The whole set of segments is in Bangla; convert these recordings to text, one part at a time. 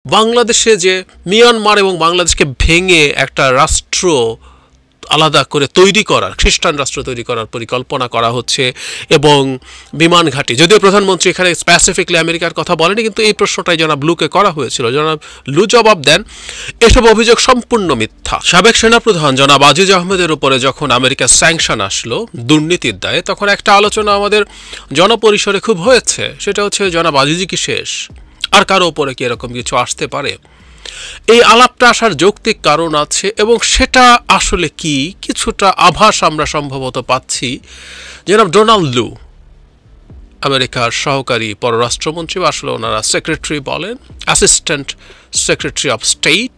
বাংলাদেশে যে মিয়ানমার এবং বাংলাদেশকে ভেঙে একটা রাষ্ট্র আলাদা করে তৈরি করার, খ্রিস্টান রাষ্ট্র তৈরি করার পরিকল্পনা করা হচ্ছে এবং বিমান ঘাঁটি, যদিও প্রধানমন্ত্রী এখানে স্পেসিফিকলি আমেরিকার কথা বলেনি, কিন্তু এই প্রশ্নটাই জনাব লুকে করা হয়েছিল। জনাব লু জবাব দেন, এসব অভিযোগ সম্পূর্ণ মিথ্যা। সাবেক সেনাপ্রধান জনাব আজিজ আহমেদের উপরে যখন আমেরিকার স্যাংশন আসলো দুর্নীতির দায়ে, তখন একটা আলোচনা আমাদের জনপরিসরে খুব হয়েছে, সেটা হচ্ছে জনাব আজিজই কি শেষ, আর কারো উপরে কি এরকম কিছু আসতে পারে। এই আলাপটা আসার যৌক্তিক কারণ আছে এবং সেটা আসলে কি কিছুটা আভাস আমরা সম্ভবত পাচ্ছি। জনাব ডোনাল্ড লু, আমেরিকার সহকারী পররাষ্ট্রমন্ত্রী, বা আসলে ওনারা সেক্রেটারি বলেন, অ্যাসিস্ট্যান্ট সেক্রেটারি অফ স্টেট,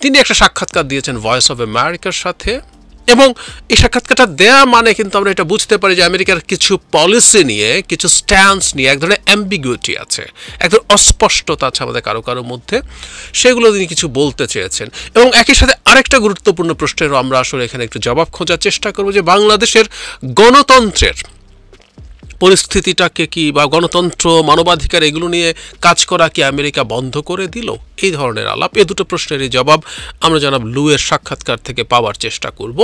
তিনি একটা সাক্ষাৎকার দিয়েছেন ভয়েস অফ আমেরিকার সাথে। এবং এই সাক্ষাৎকারটা দেয়া মানে কিন্তু আমরা এটা বুঝতে পারি যে আমেরিকার কিছু পলিসি নিয়ে, কিছু স্ট্যান্স নিয়ে এক ধরনের অ্যাম্বিগুইটি আছে, এক ধরনের অস্পষ্টতা আছে আমাদের কারো কারোর মধ্যে, সেগুলো তিনি কিছু বলতে চেয়েছেন। এবং একই সাথে আরেকটা গুরুত্বপূর্ণ প্রশ্নেরও আমরা আসলে এখানে একটু জবাব খোঁজার চেষ্টা করব, যে বাংলাদেশের গণতন্ত্রের পরিস্থিতিটাকে কি, বা গণতন্ত্র, মানবাধিকার এগুলো নিয়ে কাজ করা কি আমেরিকা বন্ধ করে দিল? এই ধরনের আলাপ, এই দুটো প্রশ্নেরই জবাব আমরা জনাব লুয়ের সাক্ষাৎকার থেকে পাওয়ার চেষ্টা করব।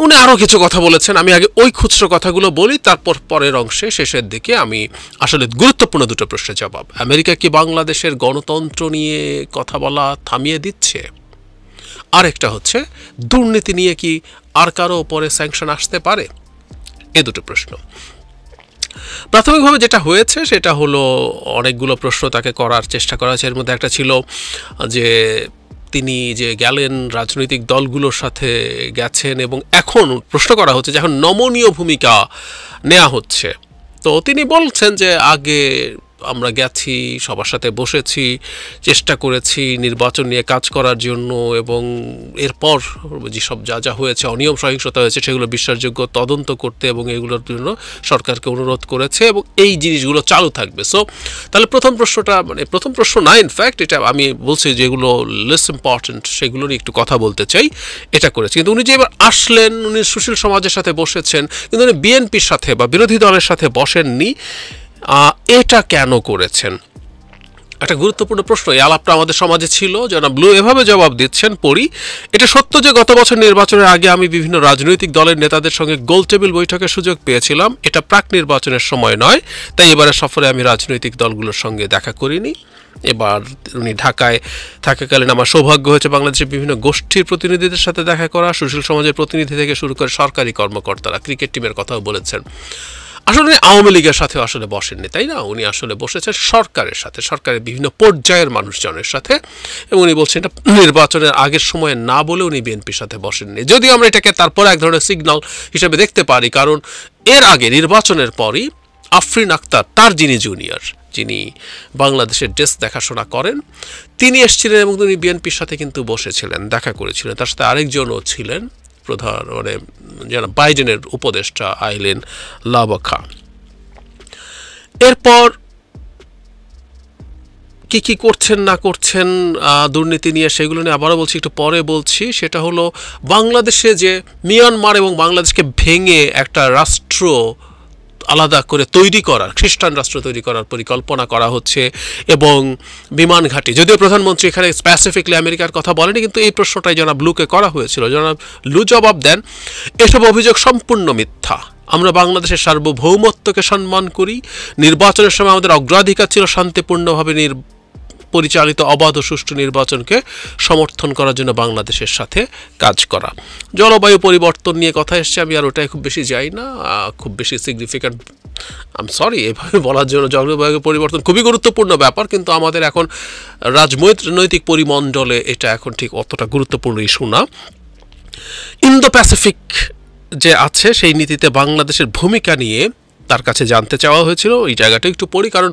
উনি আরও কিছু কথা বলেছেন, আমি আগে ওই খুচরো কথাগুলো বলি, তারপর পরের অংশে শেষের দিকে আমি আসলে গুরুত্বপূর্ণ দুটো প্রশ্নের জবাব। আমেরিকা কি বাংলাদেশের গণতন্ত্র নিয়ে কথা বলা থামিয়ে দিচ্ছে? আরেকটা হচ্ছে দুর্নীতি নিয়ে কি আর কারো উপরে স্যাংশন আসতে পারে? এই দুটো প্রশ্ন। প্রাথমিকভাবে যেটা হয়েছে সেটা হলো অনেকগুলো প্রশ্ন তাকে করার চেষ্টা করা হয়েছে। এর মধ্যে একটা ছিল যে তিনি যে গেলেন রাজনৈতিক দলগুলোর সাথে গেছেন এবং এখন প্রশ্ন করা হচ্ছে যে এখন নমনীয় ভূমিকা নেওয়া হচ্ছে। তো তিনি বলছেন যে আগে আমরা গেছি, সবার সাথে বসেছি, চেষ্টা করেছি নির্বাচন নিয়ে কাজ করার জন্য, এবং এরপর যেসব যা যা হয়েছে, অনিয়ম সহিংসতা হয়েছে, সেগুলো বিশ্বাসযোগ্য তদন্ত করতে এবং এগুলোর জন্য সরকারকে অনুরোধ করেছে এবং এই জিনিসগুলো চালু থাকবে। সো তাহলে প্রথম প্রশ্নটা, মানে প্রথম প্রশ্ন না, ইনফ্যাক্ট এটা আমি বলছি যেগুলো লেস ইম্পর্টেন্ট সেগুলো নিয়ে একটু কথা বলতে চাই, এটা করেছে। কিন্তু উনি যে এবার আসলেন, উনি সুশীল সমাজের সাথে বসেছেন, কিন্তু উনি বিএনপির সাথে বা বিরোধী দলের সাথে বসেননি। এটা কেন করেছেন? একটা গুরুত্বপূর্ণ প্রশ্ন। এই আলাপটা আমাদের সমাজে ছিল। জনাব ব্লু এভাবে জবাব দিচ্ছেন, পড়ি, এটা সত্য যে গত বছর নির্বাচনের আগে আমি বিভিন্ন রাজনৈতিক দলের নেতাদের সঙ্গে গোল টেবিল বৈঠকের সুযোগ পেয়েছিলাম। এটা প্রাক নির্বাচনের সময় নয়, তাই এবারের সফরে আমি রাজনৈতিক দলগুলোর সঙ্গে দেখা করিনি। এবার উনি ঢাকায় থাকাকালীন আমার সৌভাগ্য হয়েছে বাংলাদেশের বিভিন্ন গোষ্ঠীর প্রতিনিধিদের সাথে দেখা করা, সুশীল সমাজের প্রতিনিধি থেকে শুরু করে সরকারি কর্মকর্তারা, ক্রিকেট টিমের কথাও বলেছেন। আসলে উনি আওয়ামী লীগের সাথেও আসলে বসেননি, তাই না? উনি আসলে বসেছেন সরকারের সাথে, সরকারের বিভিন্ন পর্যায়ের মানুষজনের সাথে, এবং উনি বলছেন এটা নির্বাচনের আগের সময়ে না বলে উনি বিএনপির সাথে বসেননি। যদিও আমরা এটাকে তারপর এক ধরনের সিগন্যাল হিসেবে দেখতে পারি, কারণ এর আগে নির্বাচনের পরই আফরিন আক্তার, তার যিনি জুনিয়র, যিনি বাংলাদেশের ডেস্ক দেখাশোনা করেন, তিনি এসেছিলেন এবং তিনি বিএনপির সাথে কিন্তু বসেছিলেন, দেখা করেছিলেন। তার সাথে আরেকজনও ছিলেন, প্রধান মানে যেন বাইডেনের উপদেষ্টা আইলেন লাবাখা। এরপর কি কি করছেন না করছেন দুর্নীতি নিয়ে, সেগুলো নিয়ে আবারও বলছি, একটু পরে বলছি। সেটা হলো বাংলাদেশে যে মিয়ানমার এবং বাংলাদেশকে ভেঙে একটা রাষ্ট্র আলাদা করে তৈরি করার, খ্রিস্টান রাষ্ট্র তৈরি করার পরিকল্পনা করা হচ্ছে এবং বিমান ঘাঁটি, যদিও প্রধানমন্ত্রী এখানে স্পেসিফিকলি আমেরিকার কথা বলেনি, কিন্তু এই প্রশ্নটাই জনাব লুকে করা হয়েছিল। জনাব লু জবাব দেন, এসব অভিযোগ সম্পূর্ণ মিথ্যা। আমরা বাংলাদেশের সার্বভৌমত্বকে সম্মান করি। নির্বাচনের সময় আমাদের অগ্রাধিকার ছিল শান্তিপূর্ণভাবে পরিচালিত অবাধ ও সুষ্ঠু নির্বাচনকে সমর্থন করার জন্য বাংলাদেশের সাথে কাজ করা। জলবায়ু পরিবর্তন নিয়ে কথা এসছে, আমি আর ওটাই খুব বেশি যাই না, খুব বেশি সিগনিফিক্যান্ট, আই এম সরি এভাবে বলার জন্য। জলবায়ু পরিবর্তন খুবই গুরুত্বপূর্ণ ব্যাপার, কিন্তু আমাদের এখন রাজনৈতিক পরিমণ্ডলে এটা এখন ঠিক অতটা গুরুত্বপূর্ণ ইস্যু না। ইন্দো প্যাসিফিক যে আছে সেই নীতিতে বাংলাদেশের ভূমিকা নিয়ে তার কাছে জানতে চাওয়া হয়েছিল। এই জায়গাটা একটু পড়ি, কারণ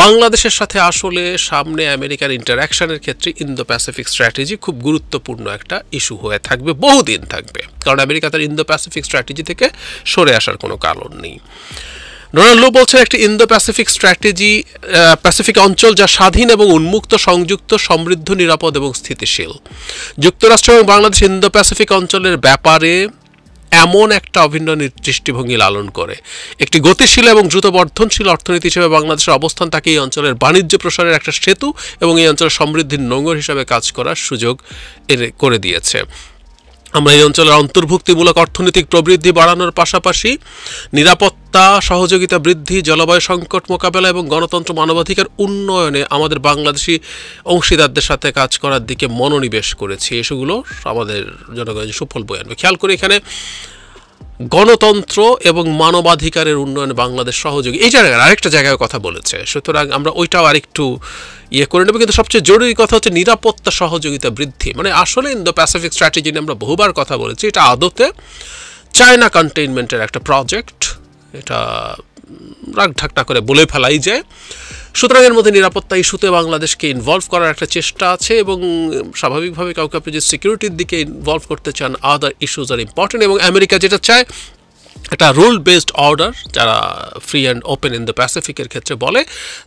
বাংলাদেশের সাথে আসলে সামনে আমেরিকার ইন্টারাকশনের ক্ষেত্রে ইন্দো প্যাসিফিক স্ট্র্যাটেজি খুব গুরুত্বপূর্ণ একটা ইস্যু হয়ে থাকবে, বহুদিন থাকবে, কারণ আমেরিকা তার ইন্দো প্যাসিফিক স্ট্র্যাটেজি থেকে সরে আসার কোনো কারণ নেই। ডোনাল্ড লু বলছেন একটি ইন্দো প্যাসিফিক স্ট্র্যাটেজি, প্যাসিফিক অঞ্চল যা স্বাধীন এবং উন্মুক্ত, সংযুক্ত, সমৃদ্ধ, নিরাপদ এবং স্থিতিশীল। যুক্তরাষ্ট্র এবং বাংলাদেশ ইন্দো প্যাসিফিক অঞ্চলের ব্যাপারে এমন একটা অভিন্ন দৃষ্টিভঙ্গি লালন করে। একটি গতিশীল এবং দ্রুত বর্ধনশীল অর্থনীতি হিসেবে বাংলাদেশের অবস্থান তাকে এই অঞ্চলের বাণিজ্য প্রসারের একটা সেতু এবং এই অঞ্চলের সমৃদ্ধির নোঙর হিসাবে কাজ করার সুযোগ করে দিয়েছে। আমরা এই অঞ্চলের অন্তর্ভুক্তিমূলক অর্থনৈতিক প্রবৃদ্ধি বাড়ানোর পাশাপাশি নিরাপত্তা, সহযোগিতা বৃদ্ধি, জলবায়ু সংকট মোকাবেলা এবং গণতন্ত্র মানবাধিকার উন্নয়নে আমাদের বাংলাদেশি অংশীদারদের সাথে কাজ করার দিকে মনোনিবেশ করেছি। এসবগুলো আমাদের জনগণের সুফল বয়ে আনবে। খেয়াল করে এখানে গণতন্ত্র এবং মানবাধিকারের উন্নয়নে বাংলাদেশ সহযোগী, এই জায়গায় আরেকটা জায়গায় কথা বলেছে, সুতরাং আমরা ওইটাও আরেকটু করে নেব। কিন্তু সবচেয়ে জরুরি কথা হচ্ছে নিরাপত্তা সহযোগিতা বৃদ্ধি। মানে আসলে ইন্দো প্যাসিফিক স্ট্র্যাটেজি নিয়ে আমরা বহুবার কথা বলেছি, এটা আদতে চায়না কন্টেইনমেন্টের একটা প্রজেক্ট, এটা রাগ ঢাকনা করে বলে ফেলাই যায়। সুতরাং এর মধ্যে নিরাপত্তা ইস্যুতে বাংলাদেশকে ইনভলভ করার একটা চেষ্টা আছে এবং স্বাভাবিকভাবে কাউকে আপনি যে সিকিউরিটির দিকে ইনভলভ করতে চান, আদার ইস্যুজ আর ইম্পর্টেন্ট। এবং আমেরিকা যেটা চায় একটা রুল বেসড অর্ডার, যারা free and open in the প্যাসিফিকের ক্ষেত্রে বলে,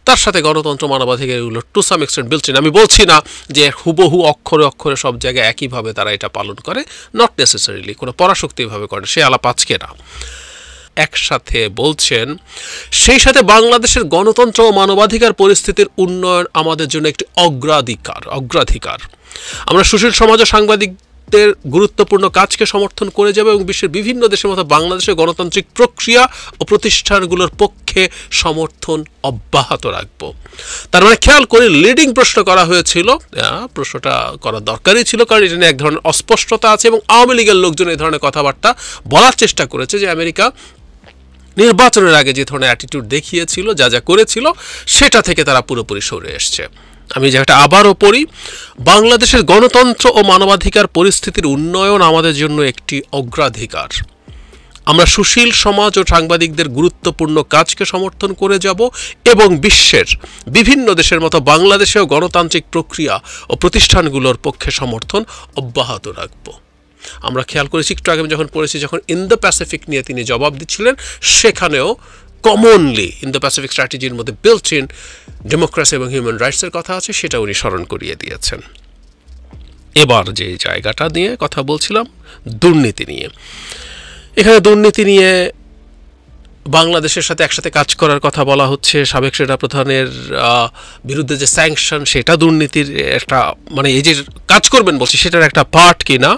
তার সাথে গণতন্ত্র মানবাধিকার এগুলো to some extent built in. আমি বলছি না যে হুবহু অক্ষরে অক্ষরে সব জায়গায় একইভাবে তারা এটা পালন করে, নট নেসেসারিলি, কোনো পরাশক্তিভাবে করে, সে আলাপ আজকে না। একসাথে বলছেন সেই সাথে বাংলাদেশের গণতন্ত্র ও মানবাধিকার পরিস্থিতির উন্নয়ন আমাদের জন্য একটি অগ্রাধিকার। আমরা সুশীল সমাজ ও সাংবাদিকদের গুরুত্বপূর্ণ কাজকে সমর্থন করে যাবে এবং বিশ্বের বিভিন্ন দেশের মতো বাংলাদেশের গণতান্ত্রিক প্রক্রিয়া ও প্রতিষ্ঠানগুলোর পক্ষে সমর্থন অব্যাহত রাখব। তার মানে খেয়াল করে লিডিং প্রশ্ন করা হয়েছিল, প্রশ্নটা করা দরকারই ছিল, কারণ এটা নিয়ে এক ধরনের অস্পষ্টতা আছে এবং আওয়ামী লীগের লোকজন এই ধরনের কথাবার্তা বলার চেষ্টা করেছে যে আমেরিকা নির্বাচনের আগে যে ধরনের অ্যাটিটিউড দেখিয়েছিল, যা যা করেছিল, সেটা থেকে তারা পুরোপুরি সরে এসছে। আমি যেটা আবারও পড়ি, বাংলাদেশের গণতন্ত্র ও মানবাধিকার পরিস্থিতির উন্নয়ন আমাদের জন্য একটি অগ্রাধিকার। আমরা সুশীল সমাজ ও সাংবাদিকদের গুরুত্বপূর্ণ কাজকে সমর্থন করে যাব এবং বিশ্বের বিভিন্ন দেশের মতো বাংলাদেশেও গণতান্ত্রিক প্রক্রিয়া ও প্রতিষ্ঠানগুলোর পক্ষে সমর্থন অব্যাহত রাখব। আমরা খেয়াল করেছি একটু আগে যখন পড়েছি, যখন ইন্দো প্যাসিফিক নিয়ে তিনি জবাব দিচ্ছিলেন, সেখানেও কমনলি ইন্দো প্যাসিফিক স্ট্র্যাটেজির মধ্যে বিল্ট ইন ডেমোক্রেসি এবং হিউম্যান রাইটসের কথা আছে, সেটা উনি স্মরণ করিয়ে দিয়েছেন। এবার যে জায়গাটা নিয়ে কথা বলছিলাম, দুর্নীতি নিয়ে, এখানে দুর্নীতি নিয়ে বাংলাদেশের সাথে একসাথে কাজ করার কথা বলা হচ্ছে। সাবেক সেনা প্রধানের বিরুদ্ধে যে স্যাংশন, সেটা দুর্নীতির একটা, মানে এই যে কাজ করবেন বলছি, সেটার একটা পার্ট কিনা,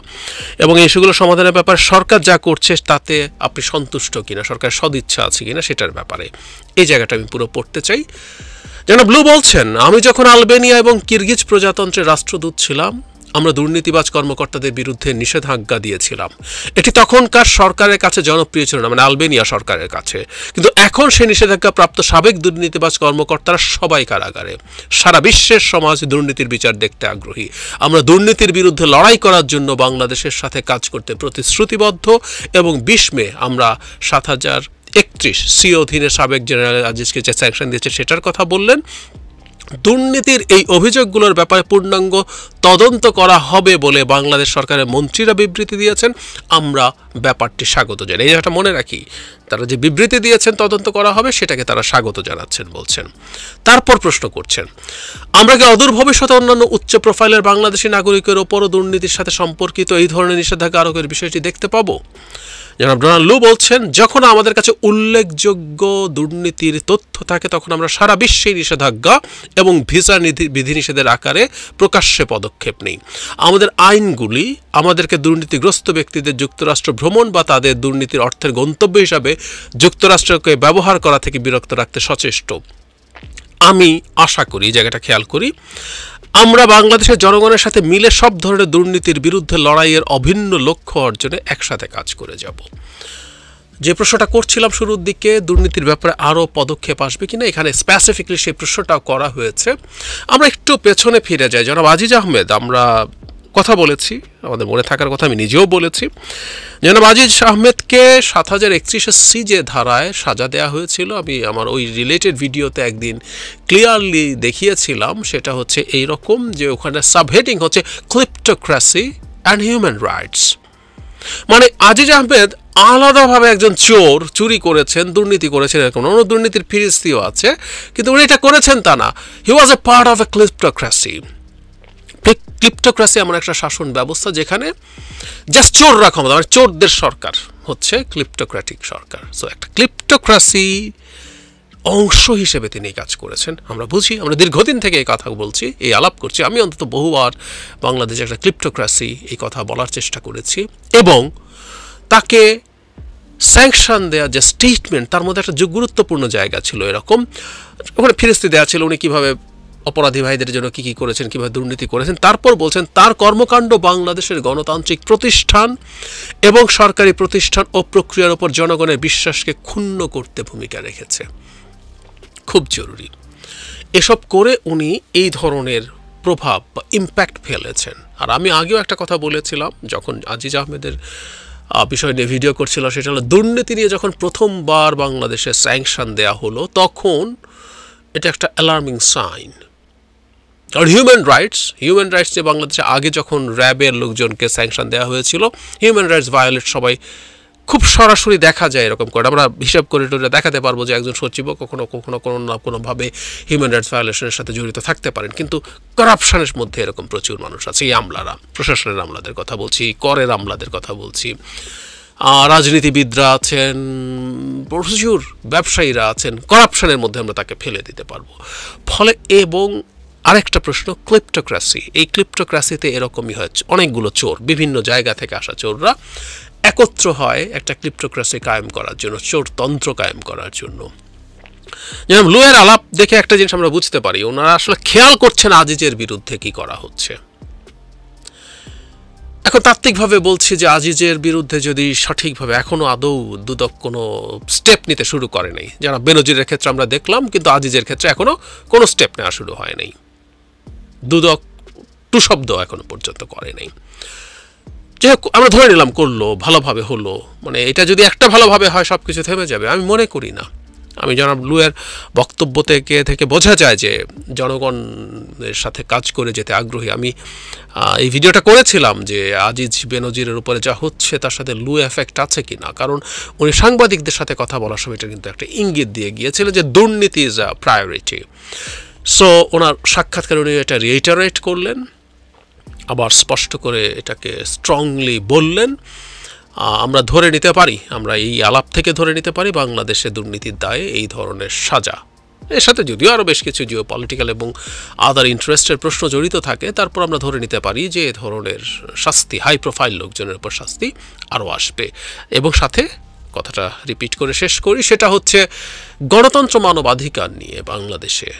এবং এই ইস্যুগুলো সমাধানের ব্যাপারে সরকার যা করছে তাতে আপনি সন্তুষ্ট কিনা, সরকারের সদিচ্ছা আছে কিনা, সেটার ব্যাপারে এই জায়গাটা আমি পুরো পড়তে চাই। যেন ব্লু বলছেন, আমি যখন আলবেনিয়া এবং কিরগিজ প্রজাতন্ত্রের রাষ্ট্রদূত ছিলাম, আমরা দুর্নীতিবাজ কর্মকর্তাদের বিরুদ্ধে নিষেধাজ্ঞা দিয়েছিলাম। এটি তখনকার সরকারের কাছে জনপ্রিয় ছিল না, মানে আলবেনিয়া সরকারের কাছে, কিন্তু এখন সেই নিষেধাজ্ঞা প্রাপ্ত সাবেক দুর্নীতিবাজ কর্মকর্তারা সবাই কারাগারে। সারা বিশ্বের সমাজ দুর্নীতির বিচার দেখতে আগ্রহী। আমরা দুর্নীতির বিরুদ্ধে লড়াই করার জন্য বাংলাদেশের সাথে কাজ করতে প্রতিশ্রুতিবদ্ধ এবং 20 মে আমরা 7031 সি অধীনে সাবেক জেনারেল আজিজকে যে স্যাংশন দিয়েছে সেটার কথা বললেন। দুর্নীতির এই অভিযোগগুলোর ব্যাপারে পূর্ণাঙ্গ তদন্ত করা হবে বলে বাংলাদেশ সরকারের মন্ত্রীরা বিবৃতি দিয়েছেন। আমরা ব্যাপারটি স্বাগত জানাই। এই জায়গাটা মনে রাখি, তারা যে বিবৃতি দিয়েছেন তদন্ত করা হবে, সেটাকে তারা স্বাগত জানাচ্ছেন বলছেন। তারপর প্রশ্ন করছেন, আমরা কি অদূর ভবিষ্যতে অন্যান্য উচ্চ প্রোফাইলের বাংলাদেশি নাগরিকের ওপরও দুর্নীতির সাথে সম্পর্কিত এই ধরনের নিষেধাজ্ঞা আরোপের বিষয়টি দেখতে পাবো? জনাব ডোনাল্ড লু বলছেন, যখন আমাদের কাছে উল্লেখযোগ্য দুর্নীতির তথ্য থাকে তখন আমরা সারা বিশ্বে নিষেধাজ্ঞা এবং ভিসা বিধিনিষেধের আকারে প্রকাশ্যে পদক্ষেপ নেই। আমাদের আইনগুলি আমাদেরকে দুর্নীতিগ্রস্ত ব্যক্তিদের যুক্তরাষ্ট্র ভ্রমণ বা তাদের দুর্নীতির অর্থের গন্তব্য হিসাবে যুক্তরাষ্ট্রকে ব্যবহার করা থেকে বিরত রাখতে সচেষ্ট। আমি আশা করি, এই জায়গাটা খেয়াল করি, আমরা বাংলাদেশের জনগণের সাথে মিলে সব ধরনের দুর্নীতির বিরুদ্ধে লড়াইয়ের অভিন্ন লক্ষ্য অর্জনে একসাথে কাজ করে যাব। যে প্রশ্নটা করছিলাম শুরুর দিকে, দুর্নীতির ব্যাপারে আরও পদক্ষেপ আসবে কিনা, এখানে স্পেসিফিকলি সেই প্রশ্নটাও করা হয়েছে। আমরা একটু পেছনে ফিরে যাই। জনাব আজিজ আহমেদ, আমরা কথা বলেছি, আমাদের মনে থাকার কথা আমি নিজেও বলেছি, জনাব আজিজ আহমেদকে 7031 সি যে ধারায় সাজা দেওয়া হয়েছিল, আমি আমার ওই রিলেটেড ভিডিওতে একদিন ক্লিয়ারলি দেখিয়েছিলাম। সেটা হচ্ছে এই রকম যে ওখানে সাবহেডিং হচ্ছে ক্লিপ্টোক্রেসি অ্যান্ড হিউম্যান রাইটস। মানে আজিজ আহমেদ আলাদাভাবে একজন চোর, চুরি করেছেন, দুর্নীতি করেছেন, এরকম অন্য দুর্নীতির ফিরিস্তিও আছে, কিন্তু উনি এটা করেছেন তা না। হি ওয়াজ এ পার্ট অফ এ ক্লিপ্টোক্রেসি। ক্লিপ্টোক্রাসি এমন একটা শাসন ব্যবস্থা যেখানে জাস্ট চোররা ক্ষমতা, মানে চোরদের সরকার হচ্ছে ক্লিপ্টোক্রেটিক সরকার। সো একটা ক্লিপ্টোক্রাসি অংশ হিসেবে তিনি কাজ করেছেন, আমরা বুঝি। আমরা দীর্ঘদিন থেকে এই কথা বলছি, এই আলাপ করছি। আমি অন্তত বহুবার বাংলাদেশে একটা ক্লিপ্টোক্রাসি এই কথা বলার চেষ্টা করেছি, এবং তাকে স্যাংশন দেওয়া যে স্টেটমেন্ট, তার মধ্যে একটা গুরুত্বপূর্ণ জায়গা ছিল এরকম, ওখানে ফিরিস্তি দেওয়া ছিল উনি কীভাবে অপরাধী ভাইদের জন্য কী কী করেছেন, কীভাবে দুর্নীতি করেছেন। তারপর বলছেন তার কর্মকাণ্ড বাংলাদেশের গণতান্ত্রিক প্রতিষ্ঠান এবং সরকারি প্রতিষ্ঠান ও প্রক্রিয়ার ওপর জনগণের বিশ্বাসকে ক্ষুণ্ণ করতে ভূমিকা রেখেছে। খুব জরুরি। এসব করে উনি এই ধরনের প্রভাব বা ইম্প্যাক্ট ফেলেছেন। আর আমি আগেও একটা কথা বলেছিলাম, যখন আজিজ আহমেদের বিষয় নিয়ে ভিডিও করছিল, সেটা হলো দুর্নীতি নিয়ে যখন প্রথমবার বাংলাদেশে স্যাংশন দেয়া হলো, তখন এটা একটা অ্যালার্মিং সাইন। আর হিউম্যান রাইটস যে বাংলাদেশে আগে যখন র্যাবের লোকজনকে স্যাংশন দেওয়া হয়েছিল, হিউম্যান রাইটস ভায়োলেট সবাই খুব সরাসরি দেখা যায় এরকম করে। আমরা হিসাব করে দেখাতে পারবো যে একজন সচিবও কখনো কখনো কোনো না কোনোভাবে হিউম্যান রাইটস ভায়োলেশনের সাথে জড়িত থাকতে পারেন, কিন্তু করাপশনের মধ্যে এরকম প্রচুর মানুষ আছে। এই আমলারা, প্রশাসনের আমলাদের কথা বলছি, করের আমলাদের কথা বলছি, রাজনীতিবিদরা আছেন, প্রচুর ব্যবসায়ীরা আছেন, করাপশনের মধ্যে আমরা তাকে ফেলে দিতে পারবো। ফলে এবং আরেকটা প্রশ্ন, ক্লিপ্টোক্রাসি। এই ক্লিপ্টোক্রাসিতে এরকমই হয়, অনেকগুলো চোর, বিভিন্ন জায়গা থেকে আসা চোররা একত্র হয় একটা ক্লিপ্টোক্রাসি কায়েম করার জন্য, চোরতন্ত্র কায়েম করার জন্য। যেমন লুয়ের আলাপ দেখে একটা জিনিস আমরা বুঝতে পারি, ওনারা আসলে খেয়াল করছেন আজিজের বিরুদ্ধে কি করা হচ্ছে। এখন তাত্ত্বিকভাবে বলছি যে আজিজের বিরুদ্ধে যদি সঠিকভাবে এখনও আদৌ দুদক কোনো স্টেপ নিতে শুরু করে নাই, যারা বেনজিরের ক্ষেত্রে আমরা দেখলাম, কিন্তু আজিজের ক্ষেত্রে এখনও কোনো স্টেপ নেওয়া শুরু হয় নাই, দুদক টু শব্দ এখনো পর্যন্ত করে নাই। যাই হোক, আমরা ধরে নিলাম করলো, ভালোভাবে হলো, মানে এটা যদি একটা ভালোভাবে হয় সব কিছু থেমে যাবে, আমি মনে করি না। আমি জনাব লুয়ের বক্তব্য থেকে বোঝা যায় যে জনগণের সাথে কাজ করে যেতে আগ্রহী। আমি এই ভিডিওটা করেছিলাম যে আজিজ বেনজিরের উপরে যা হচ্ছে তার সাথে লু এফেক্ট আছে কি না, কারণ উনি সাংবাদিকদের সাথে কথা বলার সময় এটা কিন্তু একটা ইঙ্গিত দিয়ে গিয়েছিল যে দুর্নীতি ইজ আ প্রায়োরিটি। সো ওনার সাক্ষাৎকারে উনি এটা রিইটারেট করলেন, আবার স্পষ্ট করে এটাকে স্ট্রংলি বললেন। আমরা ধরে নিতে পারি, আমরা এই আলাপ থেকে ধরে নিতে পারি বাংলাদেশে দুর্নীতির দায়ে এই ধরনের সাজা, এর সাথে যদিও আরও বেশ কিছু জিও পলিটিক্যাল এবং আদার ইন্টারেস্টের প্রশ্ন জড়িত থাকে, তারপর আমরা ধরে নিতে পারি যে এ ধরনের শাস্তি, হাই প্রোফাইল লোকজনের উপর শাস্তি আরও আসবে। এবং সাথে কথাটা রিপিট করে শেষ করি, সেটা হচ্ছে গণতন্ত্র মানবাধিকার নিয়ে বাংলাদেশে,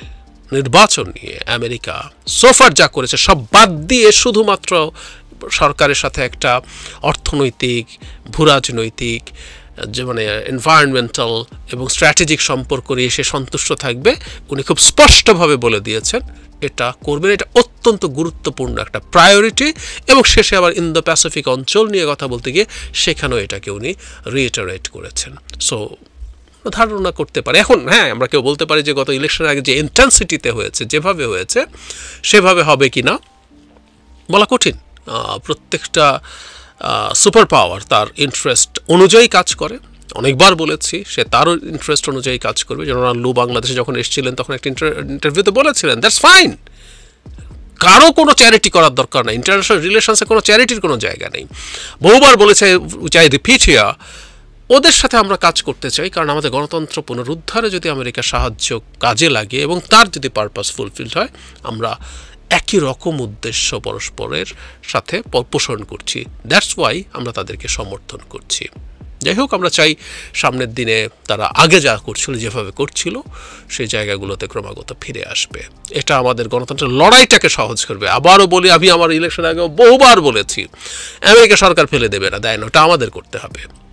নির্বাচন নিয়ে আমেরিকা সোফার যা করেছে সব বাদ দিয়ে শুধুমাত্র সরকারের সাথে একটা অর্থনৈতিক, ভূরাজনৈতিক, যে মানে এনভায়রনমেন্টাল এবং স্ট্র্যাটেজিক সম্পর্ক নিয়ে সে সন্তুষ্ট থাকবে, উনি খুব স্পষ্টভাবে বলে দিয়েছেন এটা করবেন। এটা অত্যন্ত গুরুত্বপূর্ণ একটা প্রায়োরিটি। এবং শেষে আবার ইন্দো প্যাসিফিক অঞ্চল নিয়ে কথা বলতে গিয়ে সেখানেও এটাকে উনি রিইটারেট করেছেন। সো ধারণা করতে পারে এখন, হ্যাঁ, আমরা কেউ বলতে পারি যে গত ইলেকশনের আগে যে ইন্টেন্সিটিতে হয়েছে, যেভাবে হয়েছে সেভাবে হবে কি না বলা কঠিন। প্রত্যেকটা সুপার পাওয়ার তার ইন্টারেস্ট অনুযায়ী কাজ করে, অনেকবার বলেছি, সে তারও ইন্টারেস্ট অনুযায়ী কাজ করবে। জেনারেল লু বাংলাদেশে যখন এসেছিলেন তখন একটা ইন্টারভিউতে বলেছিলেন দ্যাটস ফাইন, কারো কোনো চ্যারিটি করার দরকার নেই, ইন্টারন্যাশনাল রিলেশনসে কোনো চ্যারিটির কোনো জায়গা নেই। বহুবার বলেছে, চাই রিপিট হিয়ার, ওদের সাথে আমরা কাজ করতে চাই, কারণ আমাদের গণতন্ত্র পুনরুদ্ধারে যদি আমেরিকার সাহায্য কাজে লাগে এবং তার যদি পারপাস ফুলফিলড হয়, আমরা একই রকম উদ্দেশ্য পরস্পরের সাথে পোষণ করছি, দ্যাটস ওয়াই আমরা তাদেরকে সমর্থন করছি। যাই হোক, আমরা চাই সামনের দিনে তারা আগে যা করছিল, যেভাবে করছিল, সেই জায়গাগুলোতে ক্রমাগত ফিরে আসবে। এটা আমাদের গণতন্ত্রের লড়াইটাকে সহজ করবে। আবারও বলি, আমি আমার ইলেকশন আগেও বহুবার বলেছি, আমেরিকা সরকার ফেলে দেবে না, দেয় না, ওটা আমাদের করতে হবে।